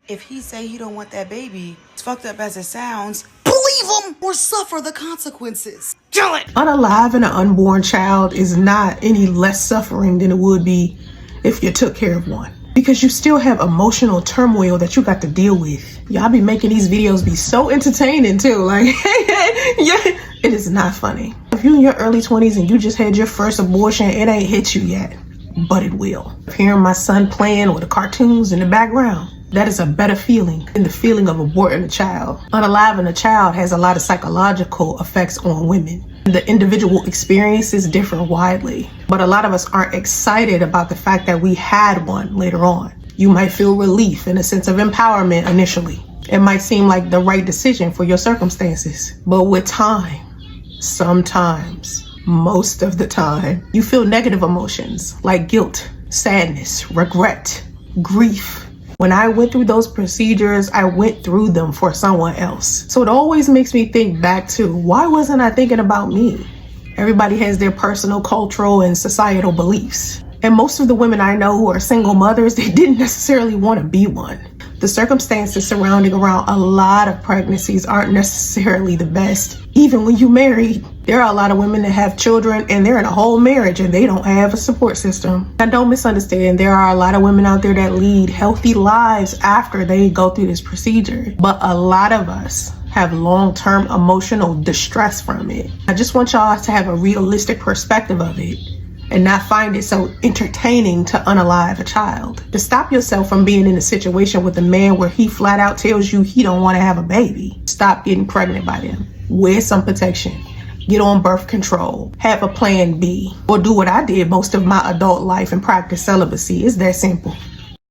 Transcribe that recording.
If he say he don't want that baby, as fucked up as it sounds, believe him or suffer the consequences. Do it! Unaliving an unborn child is not any less suffering than it would be if you took care of one. Because you still have emotional turmoil that you got to deal with. Y'all be making these videos be so entertaining too. Like, yeah, it is not funny. If you in your early 20s and you just had your first abortion, it ain't hit you yet, but it will. Hearing my son playing with the cartoons in the background, that is a better feeling than the feeling of aborting a child. Unaliving a child has a lot of psychological effects on women. The individual experiences differ widely, but a lot of us aren't excited about the fact that we had one later on. You might feel relief and a sense of empowerment initially. It might seem like the right decision for your circumstances, but with time, sometimes, most of the time, you feel negative emotions like guilt, sadness, regret, grief. When I went through those procedures, I went through them for someone else. So it always makes me think back to, why wasn't I thinking about me? Everybody has their personal, cultural, and societal beliefs. And most of the women I know who are single mothers, they didn't necessarily want to be one. The circumstances surrounding around a lot of pregnancies aren't necessarily the best. Even when you're married, there are a lot of women that have children and they're in a whole marriage and they don't have a support system. Now, don't misunderstand, there are a lot of women out there that lead healthy lives after they go through this procedure. But a lot of us have long-term emotional distress from it. I just want y'all to have a realistic perspective of it and not find it so entertaining to unalive a child. To stop yourself from being in a situation with a man where he flat out tells you he don't want to have a baby. Stop getting pregnant by them. Wear some protection. Get on birth control. Have a plan B. Or do what I did most of my adult life and practice celibacy. It's that simple.